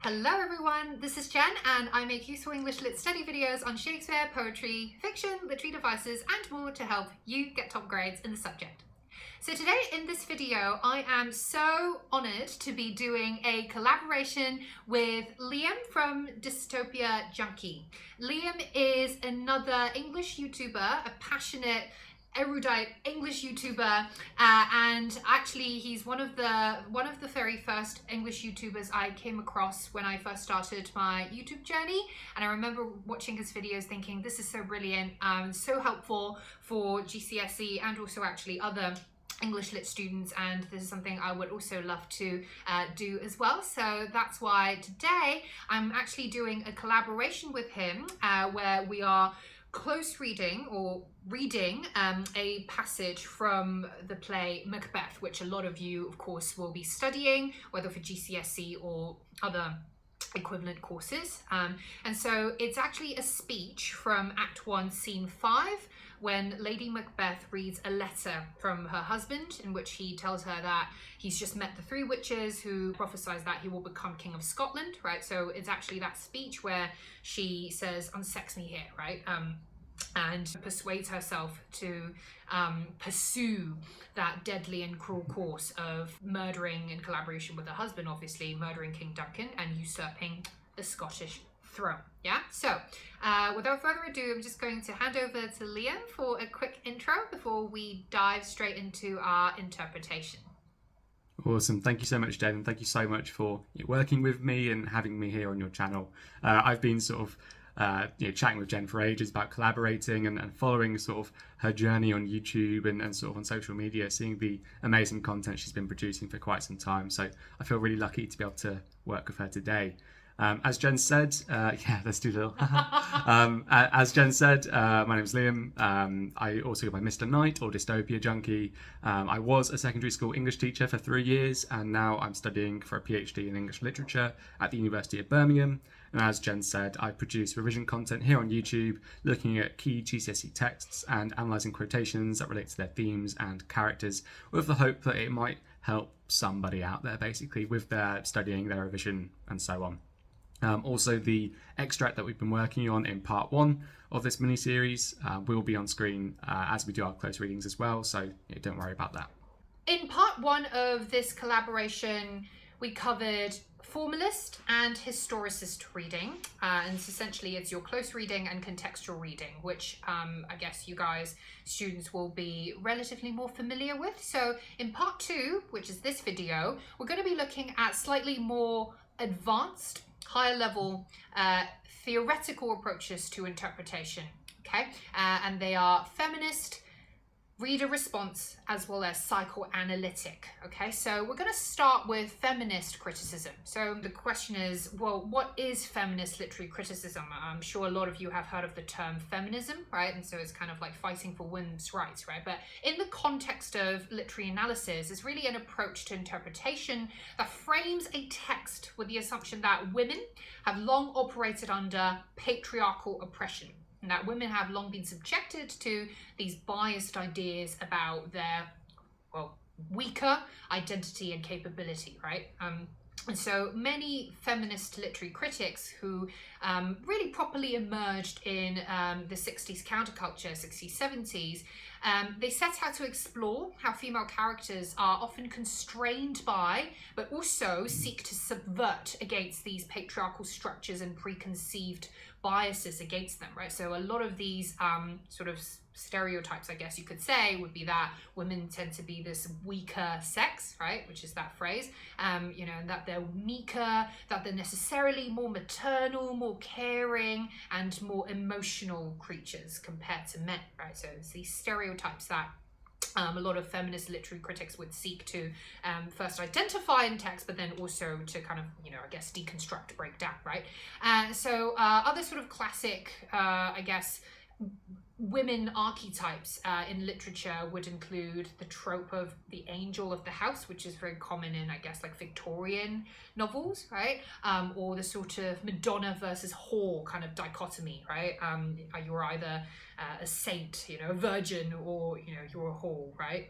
Hello everyone, this is Jen and I make useful English Lit study videos on Shakespeare, poetry, fiction, literary devices and more to help you get top grades in the subject. So today in this video I am so honoured to be doing a collaboration with Liam from Dystopia Junkie. Liam is another English YouTuber, a passionate erudite English YouTuber, and actually he's one of the very first English YouTubers I came across when I first started my YouTube journey. And I remember watching his videos thinking, this is so brilliant, so helpful for GCSE and also actually other English Lit students, and this is something I would also love to do as well. So that's why today I'm actually doing a collaboration with him where we are close reading or reading a passage from the play Macbeth, which a lot of you of course will be studying, whether for GCSE or other equivalent courses. And so it's actually a speech from Act 1, Scene 5, when Lady Macbeth reads a letter from her husband in which he tells her that he's just met the three witches who prophesies that he will become King of Scotland, right? So it's actually that speech where she says, unsex me here, right? And persuades herself to pursue that deadly and cruel course of murdering, in collaboration with her husband, obviously, murdering King Duncan and usurping the Scottish throne. Yeah, so without further ado, I'm just going to hand over to Liam for a quick intro before we dive straight into our interpretation. Awesome. Thank you so much, Jen, and thank you so much for working with me and having me here on your channel. I've been sort of chatting with Jen for ages about collaborating and following sort of her journey on YouTube and sort of on social media, seeing the amazing content she's been producing for quite some time. So I feel really lucky to be able to work with her today. As Jen said, let's do little. As Jen said, my name's Liam. I also go by Mr. Knight or Dystopia Junkie. I was a secondary school English teacher for 3 years, and now I'm studying for a PhD in English literature at the University of Birmingham. And as Jen said, I produce revision content here on YouTube, looking at key GCSE texts and analysing quotations that relate to their themes and characters, with the hope that it might help somebody out there, basically, with their studying, their revision, and so on. Also, the extract that we've been working on in part 1 of this mini-series will be on screen as we do our close readings as well, so don't worry about that. In part 1 of this collaboration, we covered formalist and historicist reading, and essentially it's your close reading and contextual reading, which I guess you guys, students, will be relatively more familiar with. So in part 2, which is this video, we're going to be looking at slightly more advanced, higher level theoretical approaches to interpretation, okay? And they are feminist, reader response, as well as psychoanalytic. Okay, so we're going to start with feminist criticism. So the question is, well, what is feminist literary criticism? I'm sure a lot of you have heard of the term feminism, right? And so it's kind of like fighting for women's rights, right? But in the context of literary analysis, it's really an approach to interpretation that frames a text with the assumption that women have long operated under patriarchal oppression, and that women have long been subjected to these biased ideas about their, well, weaker identity and capability, right? And so many feminist literary critics who really properly emerged in the 60s counterculture, 60s, 70s, they set out to explore how female characters are often constrained by, but also seek to subvert against these patriarchal structures and preconceived biases against them, right? So a lot of these sort of stereotypes, I guess you could say, would be that women tend to be this weaker sex, right? Which is that phrase, and that they're meeker, that they're necessarily more maternal, more caring, and more emotional creatures compared to men, right? So it's these stereotypes that a lot of feminist literary critics would seek to first identify in text, but then also to kind of, I guess, deconstruct, break down, right? So other sort of classic, I guess, women archetypes in literature would include the trope of the angel of the house, which is very common in, I guess, like Victorian novels, right? Or the sort of Madonna versus whore kind of dichotomy, right? You're either a saint, a virgin, or, you're a whore, right?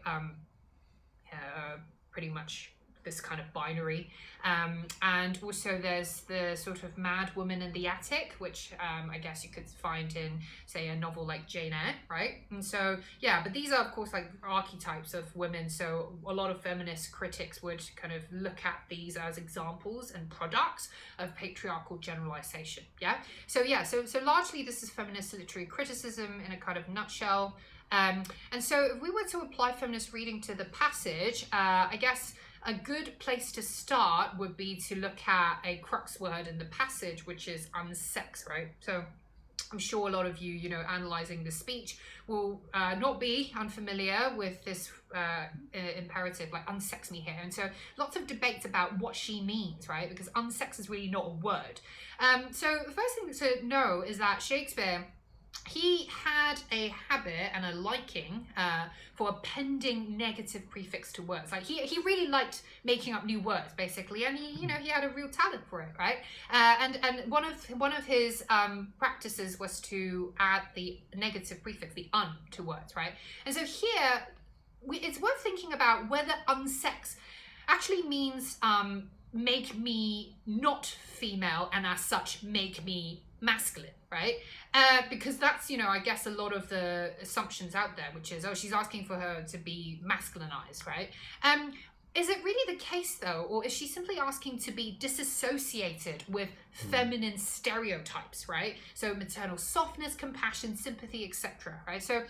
Pretty much this kind of binary. And also there's the sort of mad woman in the attic, which I guess you could find in, say, a novel like Jane Eyre, right? And so, yeah, but these are, of course, like archetypes of women. So a lot of feminist critics would kind of look at these as examples and products of patriarchal generalization, yeah? So largely this is feminist literary criticism in a kind of nutshell. And so if we were to apply feminist reading to the passage, I guess a good place to start would be to look at a crux word in the passage, which is unsex, right? So I'm sure a lot of you, analysing the speech will not be unfamiliar with this imperative, like unsex me here. And so lots of debates about what she means, right? Because unsex is really not a word. So the first thing to know is that Shakespeare, he had a habit and a liking for appending negative prefix to words. Like he really liked making up new words, basically, and he had a real talent for it, right? And one of his practices was to add the negative prefix, the un, to words, right? And so here, it's worth thinking about whether unsex actually means make me not female, and as such make me masculine, right? Because that's, I guess a lot of the assumptions out there, which is, oh, she's asking for her to be masculinized, right? Is it really the case though, or is she simply asking to be disassociated with feminine stereotypes, right? So maternal softness, compassion, sympathy, etc., right? So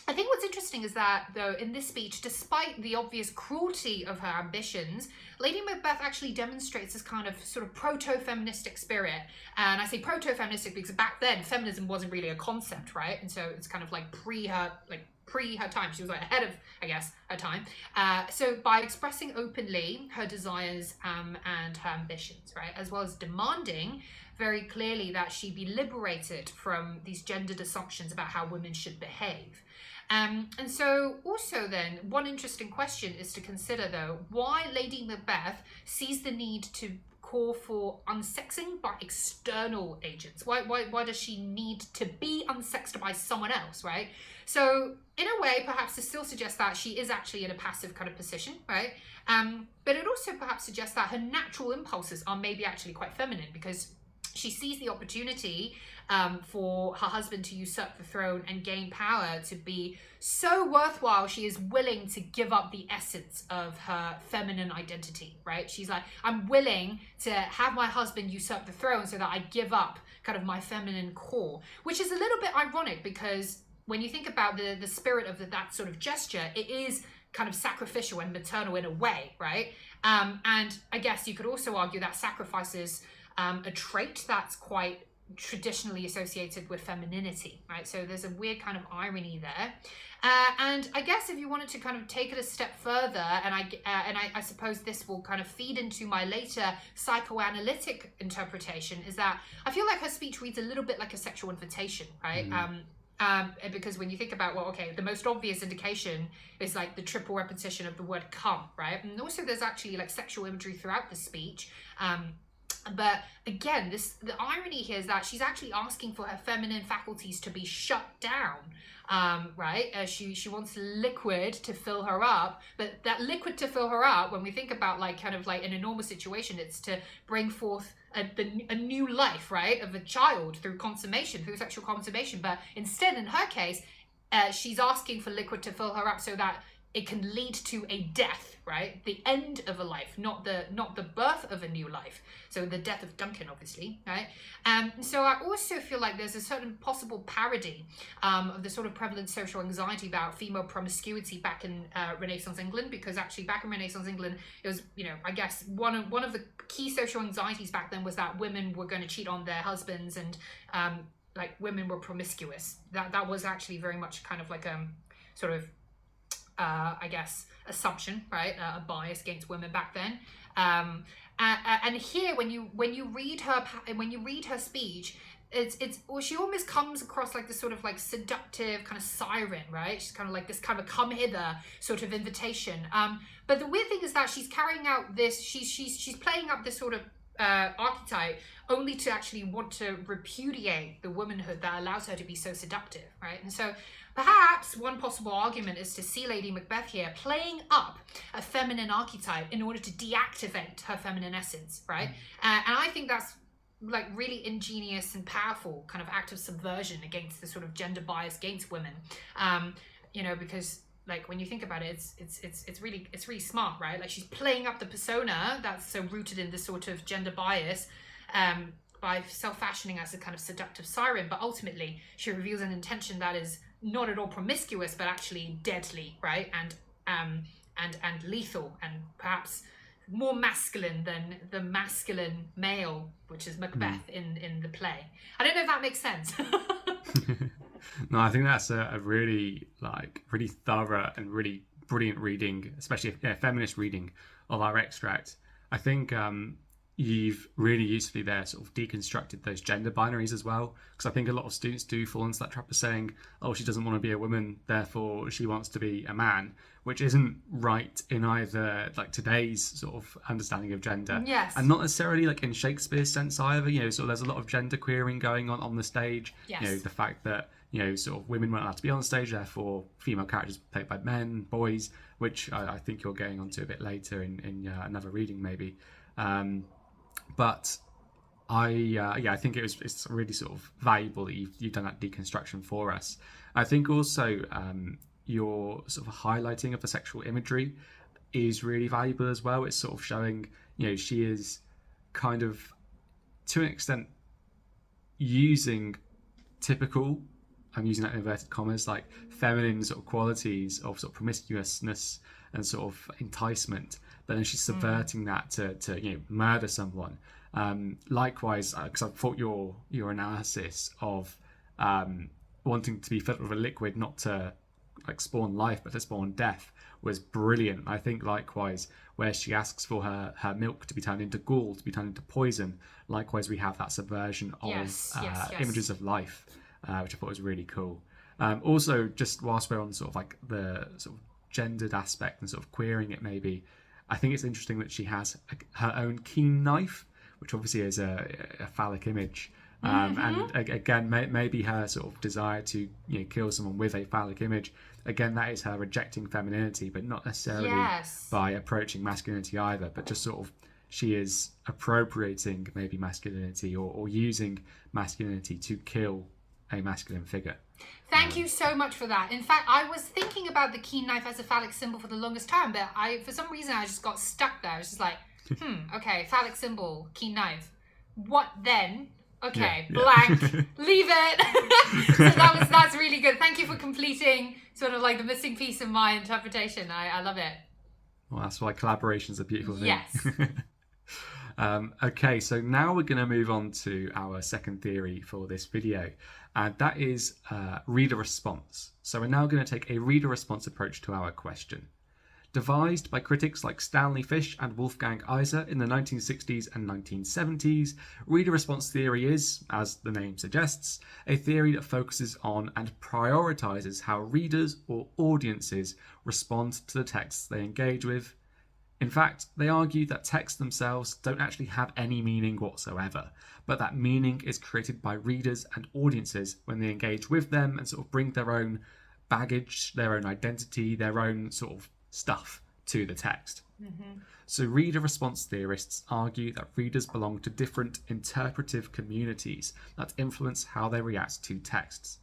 I think what's interesting is that, though, in this speech, despite the obvious cruelty of her ambitions, Lady Macbeth actually demonstrates this kind of sort of proto-feministic spirit. And I say proto-feministic because back then feminism wasn't really a concept, right? And so it's kind of like pre her time. She was like ahead of, I guess, her time. So by expressing openly her desires and her ambitions, right, as well as demanding very clearly that she be liberated from these gendered assumptions about how women should behave. And so also then, one interesting question is to consider, though, why Lady Macbeth sees the need to call for unsexing by external agents. Why does she need to be unsexed by someone else, right? So in a way, perhaps this still suggests that she is actually in a passive kind of position, right? But it also perhaps suggests that her natural impulses are maybe actually quite feminine, because she sees the opportunity for her husband to usurp the throne and gain power to be so worthwhile, she is willing to give up the essence of her feminine identity, right? She's like, I'm willing to have my husband usurp the throne so that I give up kind of my feminine core, which is a little bit ironic because when you think about the spirit of that sort of gesture, it is kind of sacrificial and maternal in a way, right? And I guess you could also argue that sacrifice is a trait that's quite traditionally associated with femininity, right? So there's a weird kind of irony there. And I guess if you wanted to kind of take it a step further, and I suppose this will kind of feed into my later psychoanalytic interpretation, is that I feel like her speech reads a little bit like a sexual invitation, right? Because when you think about, well, okay, the most obvious indication is like the triple repetition of the word come, right? And also there's actually like sexual imagery throughout the speech. But again, the irony here is that she's actually asking for her feminine faculties to be shut down, right? She wants liquid to fill her up, but that liquid to fill her up, when we think about like kind of like in a normal situation, it's to bring forth a new life, right, of a child through consummation, through sexual consummation. But instead, in her case, she's asking for liquid to fill her up so that it can lead to a death, right? The end of a life, not the birth of a new life. So the death of Duncan, obviously, right? So I also feel like there's a certain possible parody of the sort of prevalent social anxiety about female promiscuity back in Renaissance England, because actually back in Renaissance England, it was, I guess one of the key social anxieties back then was that women were going to cheat on their husbands, and like women were promiscuous. That was actually very much kind of like sort of I guess assumption, right? A bias against women back then. And here, when you read her speech, she almost comes across like this sort of like seductive kind of siren, right? She's kind of like this kind of come hither sort of invitation. But the weird thing is that she's carrying out this, she's playing up this sort of archetype, only to actually want to repudiate the womanhood that allows her to be so seductive, right? And so perhaps one possible argument is to see Lady Macbeth here playing up a feminine archetype in order to deactivate her feminine essence, right? And I think that's like really ingenious and powerful kind of act of subversion against the sort of gender bias against women, you know, because like when you think about it, it's really smart, right? Like she's playing up the persona that's so rooted in this sort of gender bias, by self-fashioning as a kind of seductive siren, but ultimately she reveals an intention that is not at all promiscuous, but actually deadly, right? And lethal, and perhaps more masculine than the masculine male, which is Macbeth in the play. I don't know if that makes sense. No, I think that's a really really thorough and really brilliant reading, especially a feminist reading of our extract. I think you've really usefully there sort of deconstructed those gender binaries as well, because I think a lot of students do fall into that trap of saying, oh, she doesn't want to be a woman, therefore she wants to be a man, which isn't right in either like today's sort of understanding of gender, yes, and not necessarily like in Shakespeare's sense either. You know, so there's a lot of gender queering going on the stage. yes. You know, the fact that, you know, sort of women weren't allowed to be on stage, therefore female characters played by men, boys, which I think you're getting onto a bit later in another reading maybe. But I think it's really sort of valuable that you've done that deconstruction for us. I think also your sort of highlighting of the sexual imagery is really valuable as well. It's sort of showing, you know, she is kind of to an extent using typical, I'm using that in inverted commas, like feminine sort of qualities of sort of promiscuousness and sort of enticement, but then she's subverting that to you know, murder someone. Likewise, because I thought your analysis of wanting to be filled with a liquid, not to like spawn life, but to spawn death, was brilliant. I think likewise, where she asks for her milk to be turned into gall, to be turned into poison, likewise we have that subversion of images of life, which I thought was really cool. Also, just whilst we're on sort of like the sort of gendered aspect and sort of queering it maybe, I think it's interesting that she has her own keen knife, which obviously is a phallic image. And again, maybe her sort of desire to, you know, kill someone with a phallic image. Again, that is her rejecting femininity, but not necessarily by approaching masculinity either, but just sort of she is appropriating maybe masculinity or using masculinity to kill a masculine figure. Thank you so much for that. In fact, I was thinking about the keen knife as a phallic symbol for the longest time, but for some reason I just got stuck there. I was just like, okay, phallic symbol, keen knife. What then? Okay, blank, leave it. So that's really good. Thank you for completing sort of like the missing piece of my interpretation. I love it. Well, that's why collaboration's a beautiful thing. Yes. Okay, so now we're going to move on to our second theory for this video, and that is reader response. So we're now going to take a reader response approach to our question. Devised by critics like Stanley Fish and Wolfgang Iser in the 1960s and 1970s, reader response theory is, as the name suggests, a theory that focuses on and prioritizes how readers or audiences respond to the texts they engage with. In fact, they argue that texts themselves don't actually have any meaning whatsoever, but that meaning is created by readers and audiences when they engage with them and sort of bring their own baggage, their own identity, their own sort of stuff to the text. So reader response theorists argue that readers belong to different interpretive communities that influence how they react to texts.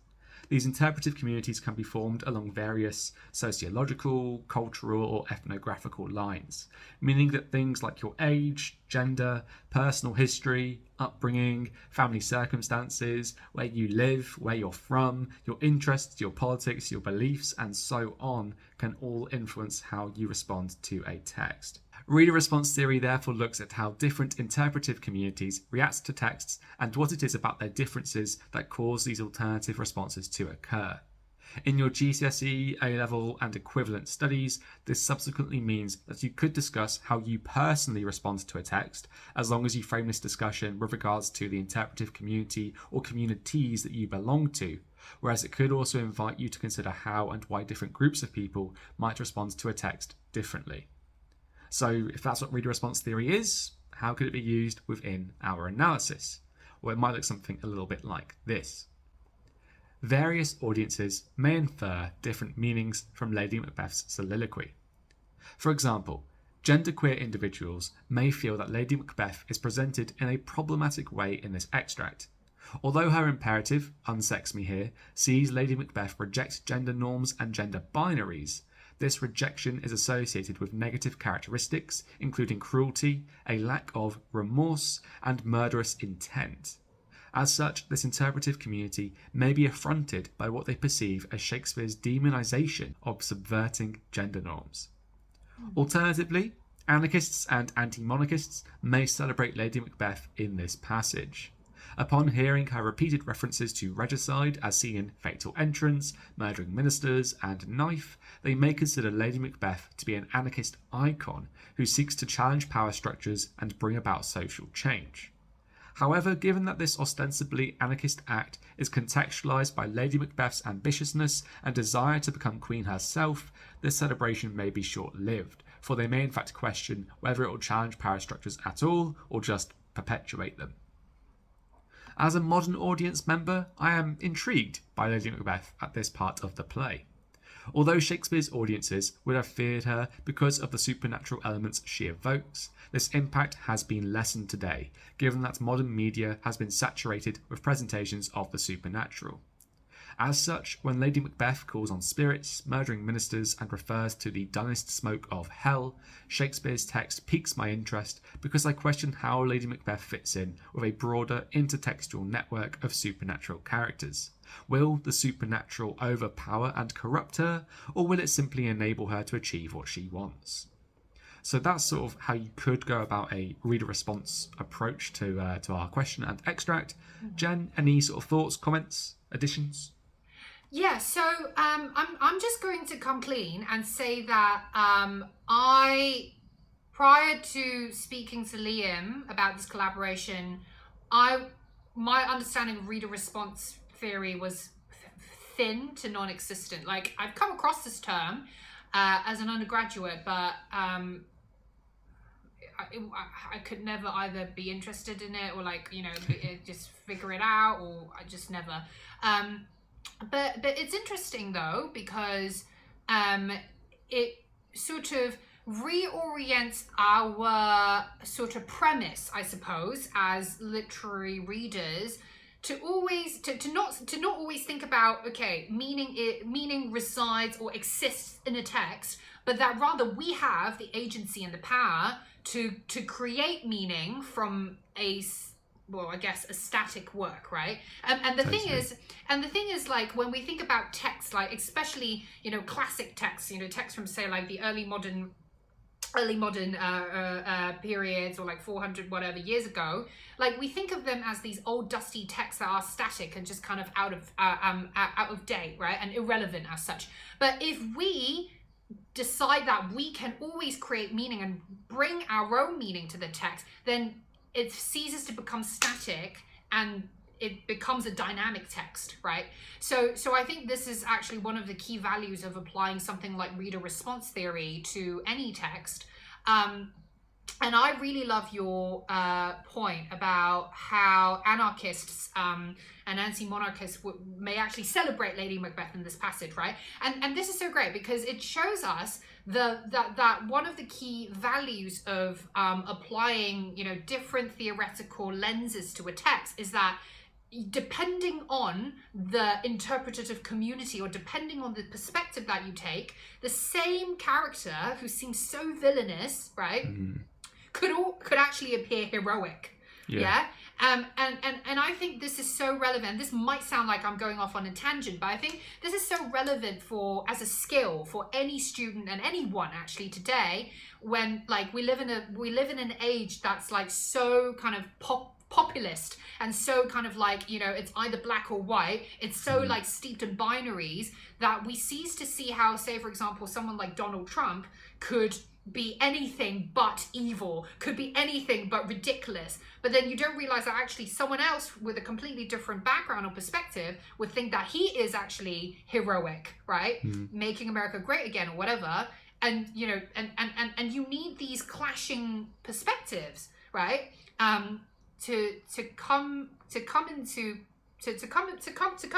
These interpretive communities can be formed along various sociological, cultural, or ethnographical lines, meaning that things like your age, gender, personal history, upbringing, family circumstances, where you live, where you're from, your interests, your politics, your beliefs, and so on can all influence how you respond to a text. Reader response theory therefore looks at how different interpretive communities react to texts and what it is about their differences that cause these alternative responses to occur. In your GCSE, A-level and equivalent studies, this subsequently means that you could discuss how you personally respond to a text, as long as you frame this discussion with regards to the interpretive community or communities that you belong to, whereas it could also invite you to consider how and why different groups of people might respond to a text differently. So if that's what reader response theory is, how could it be used within our analysis? Or it might look something a little bit like this. Various audiences may infer different meanings from Lady Macbeth's soliloquy. For example, genderqueer individuals may feel that Lady Macbeth is presented in a problematic way in this extract. Although her imperative, unsex me here, sees Lady Macbeth reject gender norms and gender binaries, this rejection is associated with negative characteristics, including cruelty, a lack of remorse, and murderous intent. As such, this interpretive community may be affronted by what they perceive as Shakespeare's demonisation of subverting gender norms. Alternatively, anarchists and anti-monarchists may celebrate Lady Macbeth in this passage. Upon hearing her repeated references to regicide as seen in Fatal Entrance, Murdering Ministers, and Knife, they may consider Lady Macbeth to be an anarchist icon who seeks to challenge power structures and bring about social change. However, given that this ostensibly anarchist act is contextualised by Lady Macbeth's ambitiousness and desire to become queen herself, this celebration may be short-lived, for they may in fact question whether it will challenge power structures at all or just perpetuate them. As a modern audience member, I am intrigued by Lady Macbeth at this part of the play. Although Shakespeare's audiences would have feared her because of the supernatural elements she evokes, this impact has been lessened today, given that modern media has been saturated with presentations of the supernatural. As such, when Lady Macbeth calls on spirits, murdering ministers, and refers to the dunnest smoke of hell, Shakespeare's text piques my interest because I question how Lady Macbeth fits in with a broader intertextual network of supernatural characters. Will the supernatural overpower and corrupt her, or will it simply enable her to achieve what she wants? So that's sort of how you could go about a reader response approach to our question and extract. Jen, any sort of thoughts, comments, additions? Yeah, so I'm just going to come clean and say that I, prior to speaking to Liam about this collaboration, my understanding of reader response theory was thin to non-existent. Like, I've come across this term as an undergraduate, but I could never either be interested in it or just figure it out, or I just never. But it's interesting though, because it sort of reorients our sort of premise, I suppose, as literary readers, to always to not always think about, okay, meaning resides or exists in a text, but that rather we have the agency and the power to create meaning from a static work, right? And the thing is, like, when we think about text, like especially classic texts, texts from say like the early modern periods, or like 400 whatever years ago, like we think of them as these old dusty texts that are static and just kind of out of date, right, and irrelevant as such. But if we decide that we can always create meaning and bring our own meaning to the text, then it ceases to become static and it becomes a dynamic text, right? So I think this is actually one of the key values of applying something like reader response theory to any text. And I really love your point about how anarchists and anti-monarchists may actually celebrate Lady Macbeth in this passage, right? And this is so great because it shows us that one of the key values of applying different theoretical lenses to a text is that, depending on the interpretative community or depending on the perspective that you take, the same character who seems so villainous, right, could actually appear heroic. Yeah. And I think this is so relevant. This might sound like I'm going off on a tangent, but I think this is so relevant as a skill for any student and anyone actually today, when like we live in an age that's like so kind of populist and so kind of like it's either black or white. It's so like steeped in binaries that we cease to see how, say for example, someone like Donald Trump could be anything but evil, could be anything but ridiculous. But then you don't realize that actually someone else with a completely different background or perspective would think that he is actually heroic, right? Making America great again or whatever. And and you need these clashing perspectives, right? To come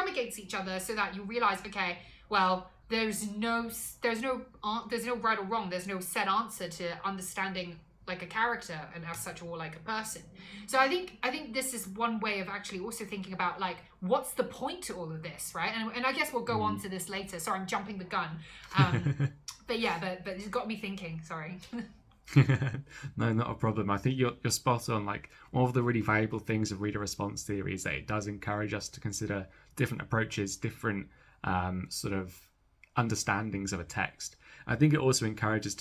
against each other, so that you realize, okay, well, there's no right or wrong. There's no set answer to understanding like a character and as such, or like a person. So I think this is one way of actually also thinking about like, what's the point to all of this, right? And I guess we'll go on to this later. Sorry, I'm jumping the gun. But yeah, but it's got me thinking. Sorry. No, not a problem. I think you're spot on. Like, one of the really valuable things of reader response theory is that it does encourage us to consider different approaches, different sort of understandings of a text. I think it also encourages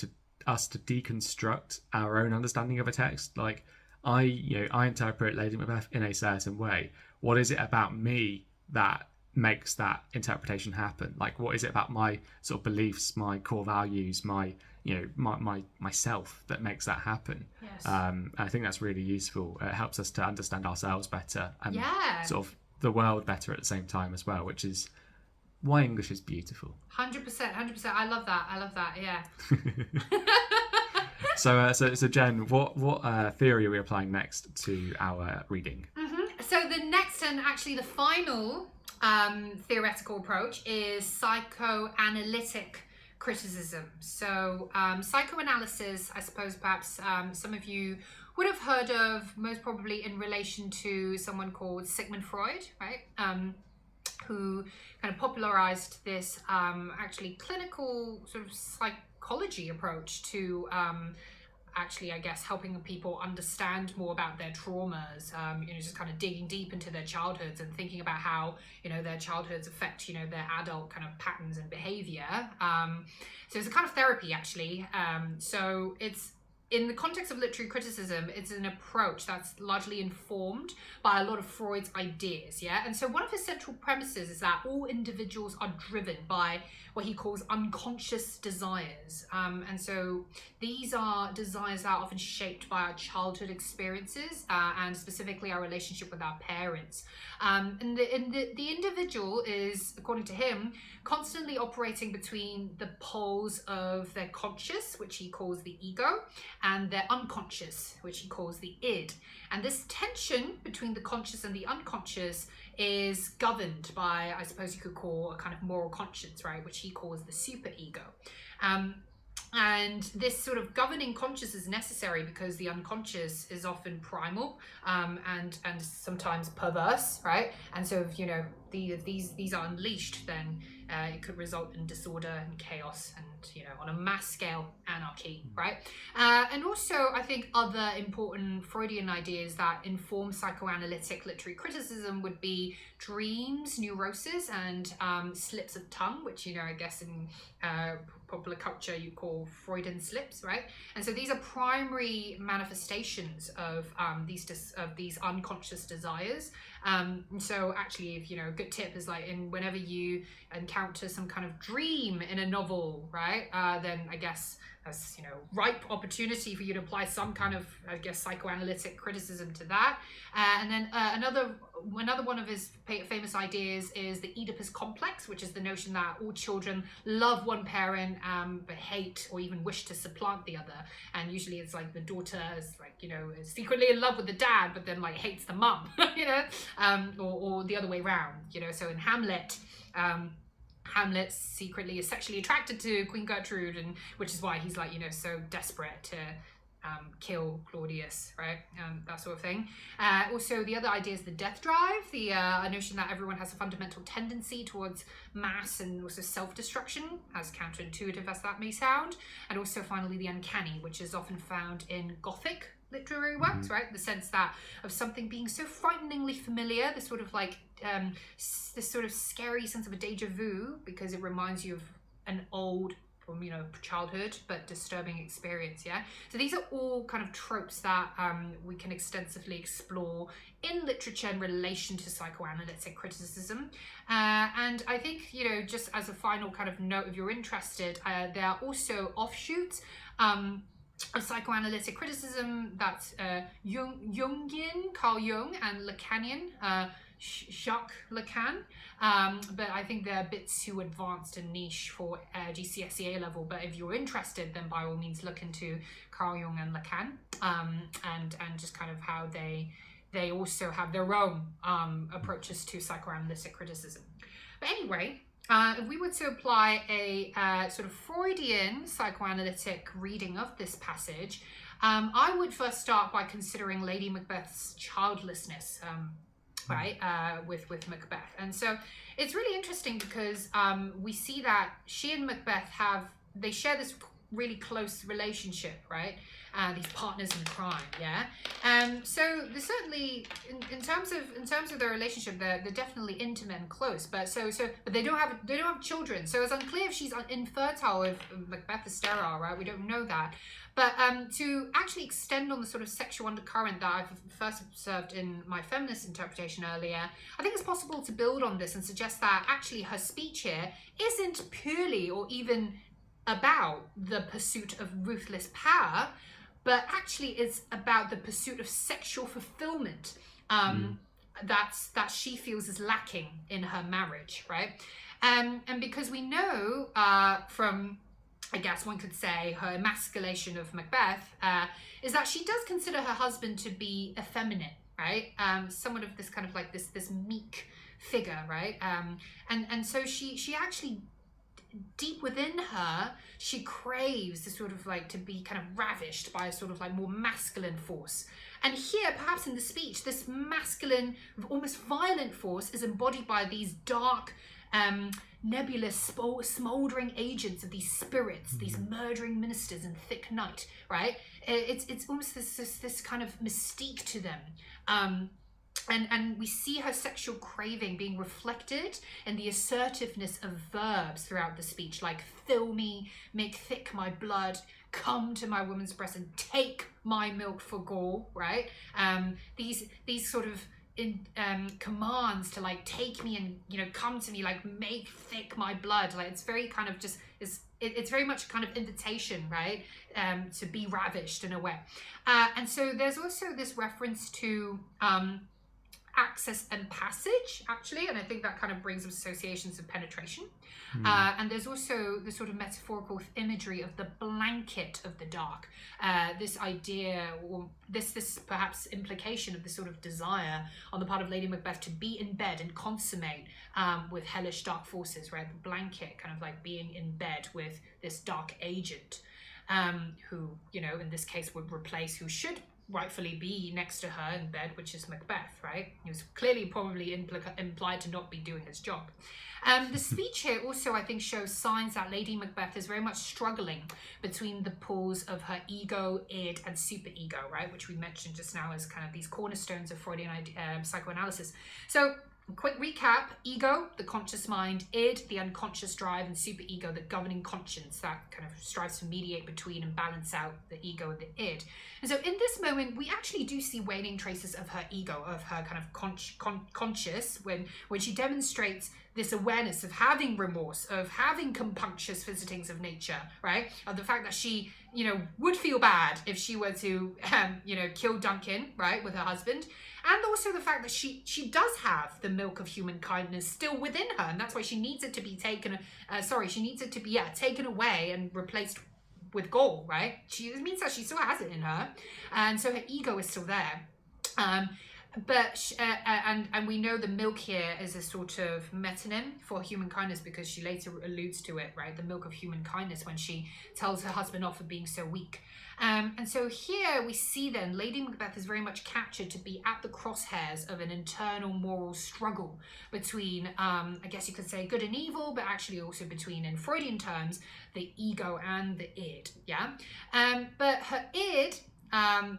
us to deconstruct our own understanding of a text. Like, I interpret Lady Macbeth in a certain way. What is it about me that makes that interpretation happen? Like, what is it about my sort of beliefs, my core values, my myself that makes that happen? Yes. I think that's really useful. It helps us to understand ourselves better and sort of the world better at the same time as well, which is why English is beautiful. 100%. I love that. Yeah. So Jen, what theory are we applying next to our reading? So the next and actually the final theoretical approach is psychoanalytic criticism. So psychoanalysis, I suppose perhaps some of you would have heard of, most probably in relation to someone called Sigmund Freud, right? Who kind of popularized this actually clinical sort of psychology approach to actually, I guess, helping people understand more about their traumas, just kind of digging deep into their childhoods and thinking about how, their childhoods affect, their adult kind of patterns and behavior. So it's a kind of therapy, actually. So it's, in the context of literary criticism, it's an approach that's largely informed by a lot of Freud's ideas, yeah? And so one of his central premises is that all individuals are driven by what he calls unconscious desires. And so these are desires that are often shaped by our childhood experiences and specifically our relationship with our parents. And the individual is, according to him, constantly operating between the poles of their conscious, which he calls the ego, and their unconscious, which he calls the id. And this tension between the conscious and the unconscious is governed by, I suppose you could call, a kind of moral conscience, right, which he calls the superego. And this sort of governing conscious is necessary because the unconscious is often primal and sometimes perverse, right? And so if these are unleashed, then it could result in disorder and chaos and on a mass scale, anarchy, right? And also, I think other important Freudian ideas that inform psychoanalytic literary criticism would be dreams, neurosis, and slips of tongue, which I guess in popular culture you call Freudian slips, right? And so these are primary manifestations of these unconscious desires. And so actually, if a good tip is like, whenever you encounter some kind of dream in a novel, right, then I guess that's ripe opportunity for you to apply some kind of, I guess, psychoanalytic criticism to that. And then another one of his famous ideas is the Oedipus complex, which is the notion that all children love one parent but hate or even wish to supplant the other. And usually it's like the daughter is like is secretly in love with the dad but then like hates the mum, or the other way around. So in Hamlet, Hamlet secretly is sexually attracted to Queen Gertrude, and which is why he's like so desperate to kill Claudius, right? That sort of thing. Also, the other idea is the death drive, the notion that everyone has a fundamental tendency towards mass and also self-destruction, as counterintuitive as that may sound. And also, finally, the uncanny, which is often found in Gothic literary works, right? The sense that of something being so frighteningly familiar, this sort of like this sort of scary sense of a deja vu, because it reminds you of an old, from childhood, but disturbing experience. Yeah, so these are all kind of tropes that we can extensively explore in literature in relation to psychoanalytic criticism. And I think just as a final kind of note, if you're interested, there are also offshoots of psychoanalytic criticism that's Jungian, Carl Jung, and Lacanian. Jacques Lacan, but I think they're a bit too advanced and niche for GCSE A level. But if you're interested, then by all means look into Carl Jung and Lacan, and just kind of how they also have their own approaches to psychoanalytic criticism. But anyway, if we were to apply a sort of Freudian psychoanalytic reading of this passage, I would first start by considering Lady Macbeth's childlessness, right, with Macbeth. And so it's really interesting because we see that she and Macbeth they share this really close relationship, right? These partners in crime, yeah. So they're certainly in terms of their relationship, they're definitely intimate and close. But but they don't have children. So it's unclear if she's infertile, if Macbeth is sterile, right? We don't know that. But to actually extend on the sort of sexual undercurrent that I've first observed in my feminist interpretation earlier, I think it's possible to build on this and suggest that actually her speech here isn't purely or even about the pursuit of ruthless power, but actually it's about the pursuit of sexual fulfillment that she feels is lacking in her marriage, right? And because we know from, I guess one could say, her emasculation of Macbeth, is that she does consider her husband to be effeminate, right? Somewhat of this kind of like this meek figure, right? And so she actually, deep within her, she craves this sort of like to be kind of ravished by a sort of like more masculine force. And here, perhaps in the speech, this masculine, almost violent force is embodied by these dark, nebulous, smoldering agents of these spirits, these murdering ministers in thick night, right? It's almost this kind of mystique to them. And we see her sexual craving being reflected in the assertiveness of verbs throughout the speech, like fill me, make thick my blood, come to my woman's breast and take my milk for gall, right? These sort of commands to like take me and, you know, come to me, like make thick my blood. Like it's very kind of just it's very much a kind of invitation, right? To be ravished in a way. And so there's also this reference to access and passage, actually, and I think that kind of brings associations of penetration. And there's also the sort of metaphorical imagery of the blanket of the dark, this idea, or this perhaps implication of this sort of desire on the part of Lady Macbeth to be in bed and consummate with hellish dark forces, right? The blanket kind of like being in bed with this dark agent, who, you know, in this case would replace who should rightfully be next to her in bed, which is Macbeth, right? He was clearly probably implied to not be doing his job. The speech here also, I think, shows signs that Lady Macbeth is very much struggling between the poles of her ego, id, and superego, right? Which we mentioned just now as kind of these cornerstones of Freudian psychoanalysis. So, quick recap: ego, the conscious mind; id, the unconscious drive; and superego, the governing conscience that kind of strives to mediate between and balance out the ego and the id. And so in this moment, we actually do see waning traces of her ego, of her kind of conscious, when she demonstrates this awareness of having remorse, of having compunctious visitings of nature, right? Of the fact that she, you know, would feel bad if she were to, you know, kill Duncan, right, with her husband. And also the fact that she does have the milk of human kindness still within her, and that's why she needs it to be taken. She needs it to be taken away and replaced with gall, right? It means that she still has it in her, and so her ego is still there. But and we know the milk here is a sort of metonym for human kindness, because she later alludes to it, right? The milk of human kindness, when she tells her husband off for being so weak. And so here we see then Lady Macbeth is very much captured to be at the crosshairs of an internal moral struggle between, I guess you could say, good and evil, but actually also between, in Freudian terms, the ego and the id, yeah? But her id,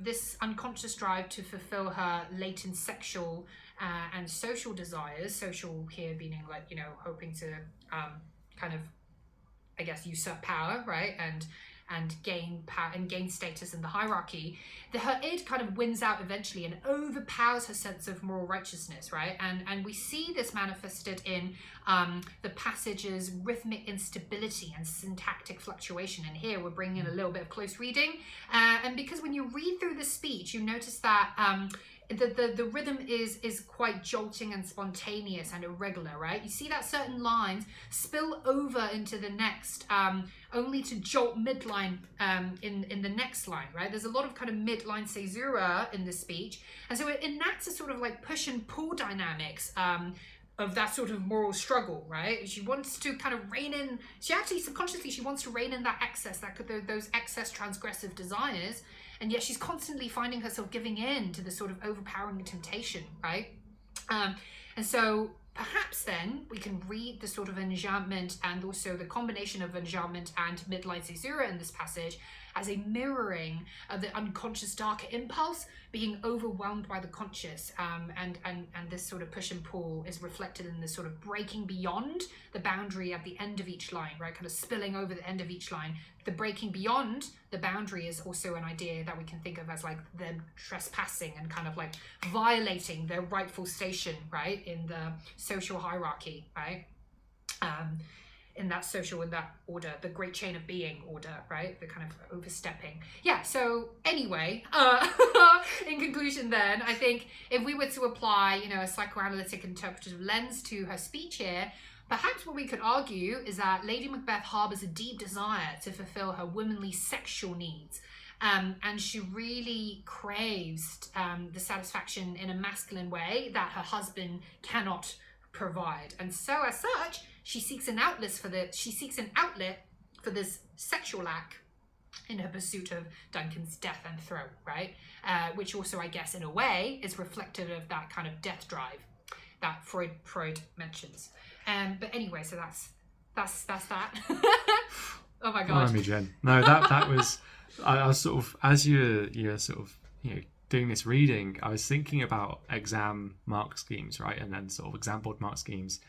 this unconscious drive to fulfill her latent sexual and social desires, social here meaning like, you know, hoping to kind of, I guess, usurp power, right? And gain power and gain status in the hierarchy, her id kind of wins out eventually and overpowers her sense of moral righteousness, right? And we see this manifested in the passage's rhythmic instability and syntactic fluctuation. And here we're bringing in a little bit of close reading, and because when you read through the speech, you notice that the rhythm is quite jolting and spontaneous and irregular, right? You see that certain lines spill over into the next, only to jolt midline in the next line, right? There's a lot of kind of midline caesura in this speech, and so it enacts a sort of like push and pull dynamics of that sort of moral struggle, right? She wants to kind of rein in, she actually subconsciously, she wants to rein in that excess, those excess transgressive desires, and yet she's constantly finding herself giving in to this sort of overpowering temptation, right? And so perhaps then we can read the sort of enjambment and also the combination of enjambment and midline caesura in this passage as a mirroring of the unconscious darker impulse being overwhelmed by the conscious, and this sort of push and pull is reflected in this sort of breaking beyond the boundary at the end of each line, right? Kind of spilling over the end of each line. The breaking beyond the boundary is also an idea that we can think of as like them trespassing and kind of like violating their rightful station, right, in the social hierarchy, right? In that order, the great chain of being order, right? The kind of overstepping. Yeah, so anyway, in conclusion then, I think if we were to apply, you know, a psychoanalytic interpretative lens to her speech here, perhaps what we could argue is that Lady Macbeth harbours a deep desire to fulfil her womanly sexual needs. And she really craves the satisfaction in a masculine way that her husband cannot provide. And so as such, she seeks an outlet for this sexual act in her pursuit of Duncan's death and throat, right? Which also, I guess, in a way, is reflective of that kind of death drive that Freud mentions. But anyway, so that's that. Oh my gosh. Blimey, Jen. No, that was. I was sort of, as you're sort of, you know, doing this reading, I was thinking about exam mark schemes, right, and then sort of exam board mark schemes.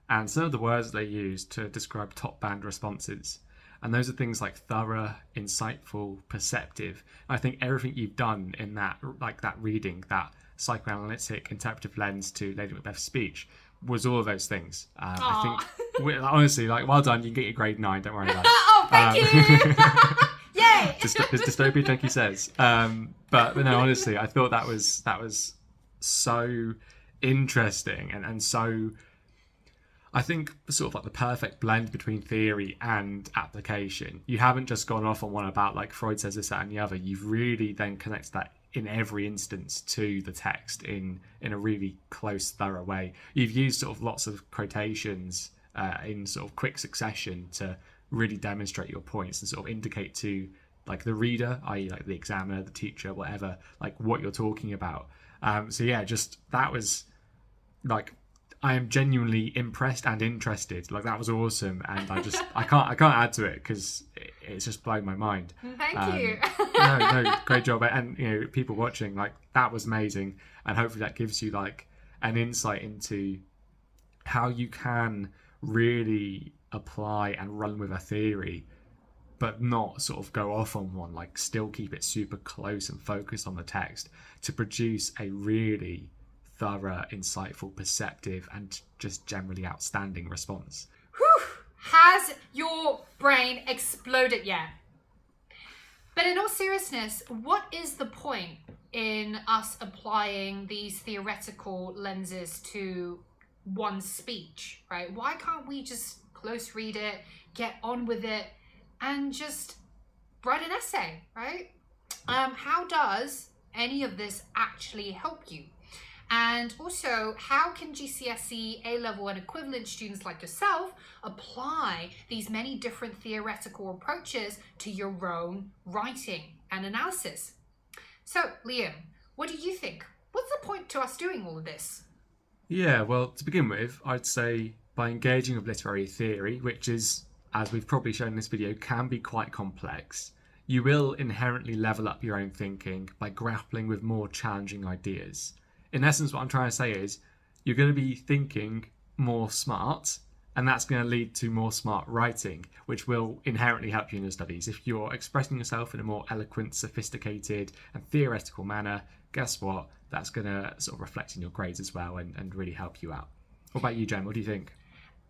And some of the words they use to describe top band responses. And those are things like thorough, insightful, perceptive. I think everything you've done in that, like that reading, that psychoanalytic, interpretive lens to Lady Macbeth's speech, was all of those things. I think, honestly, like, well done. You can get your grade 9. Don't worry about it. Oh, thank you. Yay! As Dystopia Junkie says. But no, honestly, I thought that was so interesting and so. I think sort of like the perfect blend between theory and application. You haven't just gone off on one about like Freud says this, that, and the other. You've really then connected that in every instance to the text in a really close, thorough way. You've used sort of lots of quotations in sort of quick succession to really demonstrate your points and sort of indicate to like the reader, i.e. like the examiner, the teacher, whatever, like what you're talking about. So yeah, just that was like, I am genuinely impressed and interested. Like that was awesome, and I can't add to it because it's just blown my mind. Thank you. no, great job, and you know, people watching, like that was amazing, and hopefully that gives you like an insight into how you can really apply and run with a theory, but not sort of go off on one. Like still keep it super close and focused on the text to produce a really thorough, insightful, perceptive, and just generally outstanding response. Whew! Has your brain exploded yet? But in all seriousness, what is the point in us applying these theoretical lenses to one speech, right? Why can't we just close read it, get on with it, and just write an essay, right? How does any of this actually help you? And also, how can GCSE, A-level and equivalent students like yourself apply these many different theoretical approaches to your own writing and analysis? So, Liam, what do you think? What's the point to us doing all of this? Yeah, well, to begin with, I'd say by engaging with literary theory, which is, as we've probably shown in this video, can be quite complex, you will inherently level up your own thinking by grappling with more challenging ideas. In essence, what I'm trying to say is you're going to be thinking more smart, and that's going to lead to more smart writing, which will inherently help you in your studies. If you're expressing yourself in a more eloquent, sophisticated and theoretical manner, guess what? That's going to sort of reflect in your grades as well and really help you out. What about you, Jen? What do you think?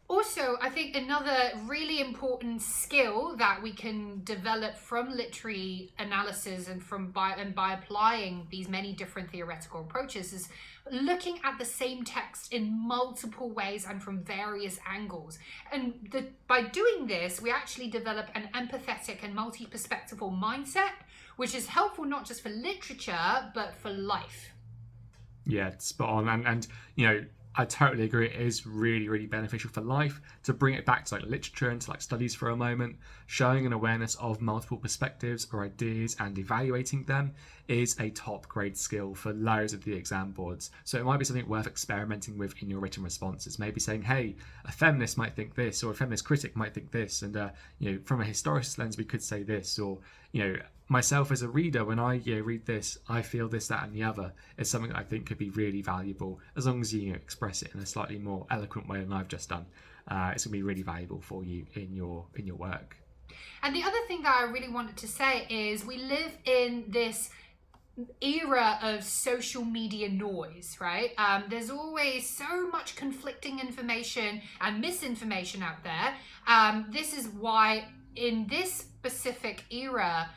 Also, I think another really important skill that we can develop from literary analysis and by applying these many different theoretical approaches is looking at the same text in multiple ways and from various angles. And by doing this, we actually develop an empathetic and multi-perspectival mindset, which is helpful not just for literature, but for life. Yeah, spot on. And you know, I totally agree. It is really, really beneficial for life to bring it back to like literature and to like studies for a moment. Showing an awareness of multiple perspectives or ideas and evaluating them is a top grade skill for loads of the exam boards. So it might be something worth experimenting with in your written responses. Maybe saying, hey, a feminist might think this, or a feminist critic might think this, and you know, from a historicist lens, we could say this, or you know, myself as a reader, when I read this, I feel this, that, and the other. It's something that I think could be really valuable as long as you express it in a slightly more eloquent way than I've just done. It's going to be really valuable for you in your work. And the other thing that I really wanted to say is we live in this era of social media noise, right? There's always so much conflicting information and misinformation out there. This is why in this specific era,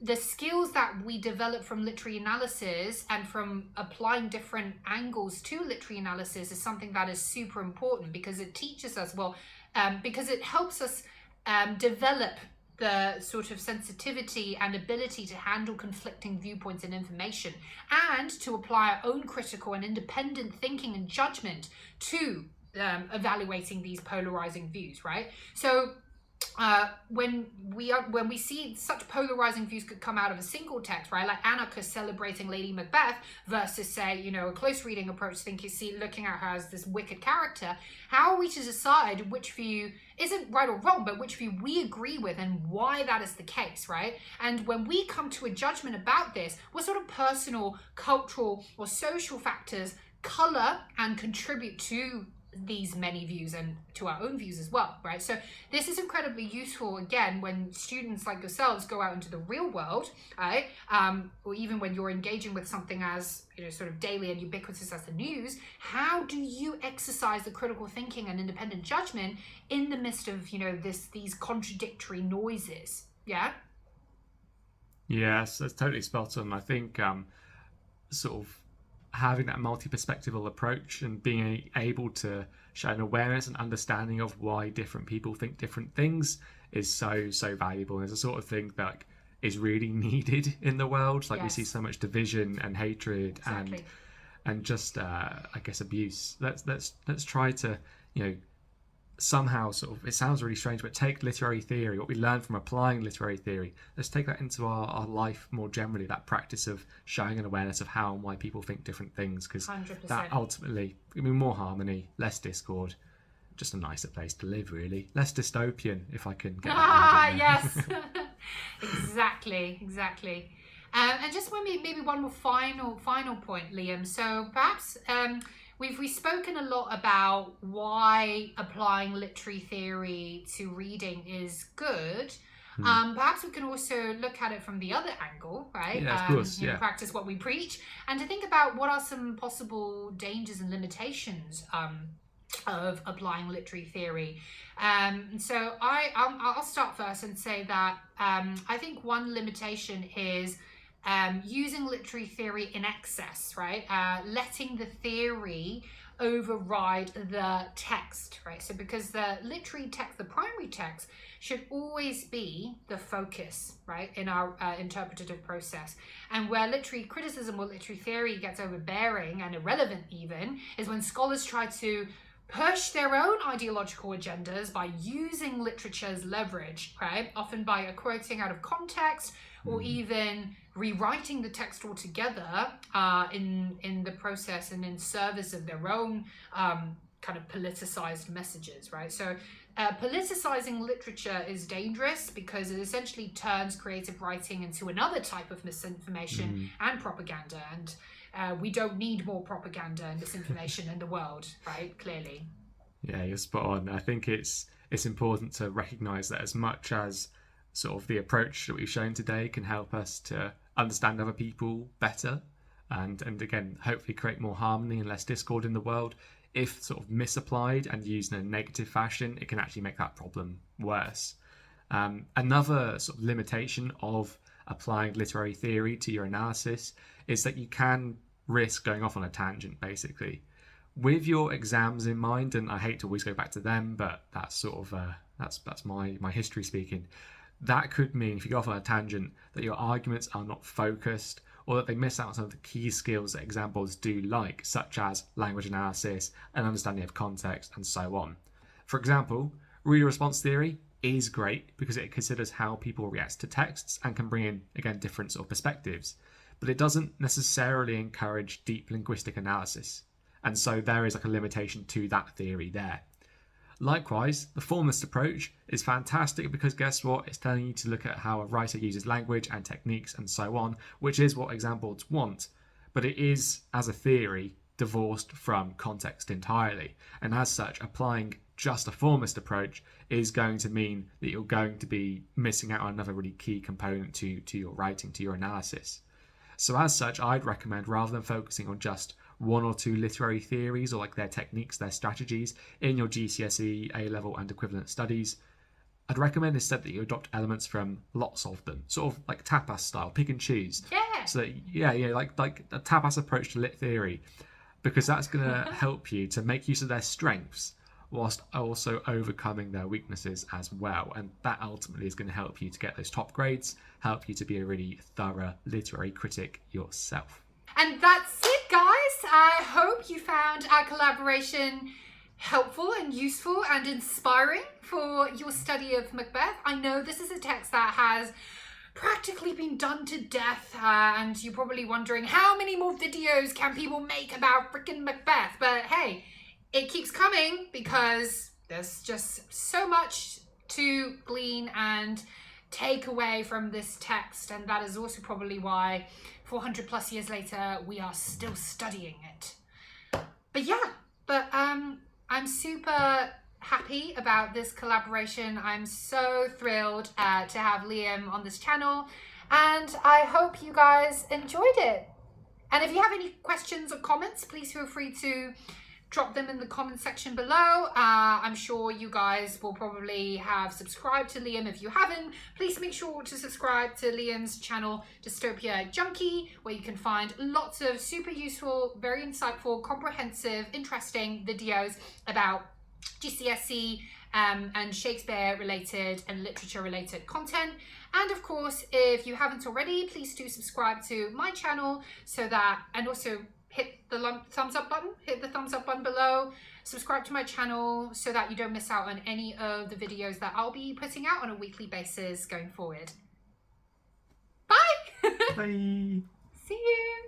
the skills that we develop from literary analysis and from applying different angles to literary analysis is something that is super important, because it teaches us, because it helps us develop the sort of sensitivity and ability to handle conflicting viewpoints and information, and to apply our own critical and independent thinking and judgment to evaluating these polarizing views, right? So when we see such polarizing views could come out of a single text, right, like anarchists celebrating Lady Macbeth versus, say, you know, a close reading approach, looking at her as this wicked character, how are we to decide which view isn't right or wrong, but which view we agree with and why that is the case, right? And when we come to a judgment about this, what sort of personal, cultural, or social factors color and contribute to these many views and to our own views as well, right? So this is incredibly useful, again, when students like yourselves go out into the real world, right? Or even when you're engaging with something as, you know, sort of daily and ubiquitous as the news. How do you exercise the critical thinking and independent judgment in the midst of, you know, these contradictory noises? Yeah. Yes, that's totally spot on. I think sort of having that multi-perspectival approach and being able to show an awareness and understanding of why different people think different things is so valuable. It's a sort of thing that is really needed in the world. Like, yes, we see so much division and hatred, exactly, and just I guess abuse. Let's try to, you know, somehow sort of, it sounds really strange, but take literary theory, what we learn from applying literary theory, let's take that into our life more generally, that practice of showing an awareness of how and why people think different things, because that ultimately, I mean, more harmony, less discord, just a nicer place to live, really. Less dystopian, if I can get that word in there. Yes. exactly. And just maybe one more final point, Liam. So perhaps we've spoken a lot about why applying literary theory to reading is good. Perhaps we can also look at it from the other angle, right? Yeah, of course. You know, practice what we preach, and to think about what are some possible dangers and limitations of applying literary theory. So I'll start first and say that I think one limitation is using literary theory in excess, right? Letting the theory override the text, right? So because the literary text, the primary text, should always be the focus, right, in our interpretative process. And where literary criticism or literary theory gets overbearing and irrelevant even is when scholars try to push their own ideological agendas by using literature as leverage, right? Often by quoting out of context or even rewriting the text altogether in the process and in service of their own kind of politicized messages, right? So politicizing literature is dangerous because it essentially turns creative writing into another type of misinformation and propaganda. And we don't need more propaganda and misinformation in the world, right? Clearly. Yeah, you're spot on. I think it's important to recognize that as much as sort of the approach that we've shown today can help us to understand other people better and again, hopefully create more harmony and less discord in the world, if sort of misapplied and used in a negative fashion, it can actually make that problem worse. Another sort of limitation of applying literary theory to your analysis is that you can risk going off on a tangent, basically. With your exams in mind, and I hate to always go back to them, but that's sort of that's my history speaking. That could mean, if you go off on a tangent, that your arguments are not focused, or that they miss out on some of the key skills that exam boards do like, such as language analysis and understanding of context, and so on. For example, reader response theory is great because it considers how people react to texts and can bring in, again, different sort of perspectives, but it doesn't necessarily encourage deep linguistic analysis, and so there is like a limitation to that theory there. Likewise, the formalist approach is fantastic because guess what? It's telling you to look at how a writer uses language and techniques and so on, which is what exam boards want, but it is, as a theory, divorced from context entirely, and as such, applying just a formalist approach is going to mean that you're going to be missing out on another really key component to your writing, to your analysis. So as such, I'd recommend, rather than focusing on just one or two literary theories or like their techniques, their strategies in your GCSE, A-level and equivalent studies, I'd recommend instead that you adopt elements from lots of them, sort of like tapas style, pick and choose. Yeah. So like a tapas approach to lit theory, because that's going to help you to make use of their strengths whilst also overcoming their weaknesses as well. And that ultimately is going to help you to get those top grades, help you to be a really thorough literary critic yourself. And that's it, guys. I hope you found our collaboration helpful and useful and inspiring for your study of Macbeth. I know this is a text that has practically been done to death, and you're probably wondering how many more videos can people make about freaking Macbeth, but hey, it keeps coming because there's just so much to glean and take away from this text, and that is also probably why 400 plus years later we are still studying it. But I'm super happy about this collaboration. I'm so thrilled to have Liam on this channel, and I hope you guys enjoyed it. And if you have any questions or comments, please feel free to drop them in the comment section below. I'm sure you guys will probably have subscribed to Liam. If you haven't, please make sure to subscribe to Liam's channel, Dystopia Junkie, where you can find lots of super useful, very insightful, comprehensive, interesting videos about GCSE and Shakespeare related and literature related content. And of course, if you haven't already, please do subscribe to my channel and also hit the thumbs up button below, subscribe to my channel so that you don't miss out on any of the videos that I'll be putting out on a weekly basis going forward. Bye! Bye! See you!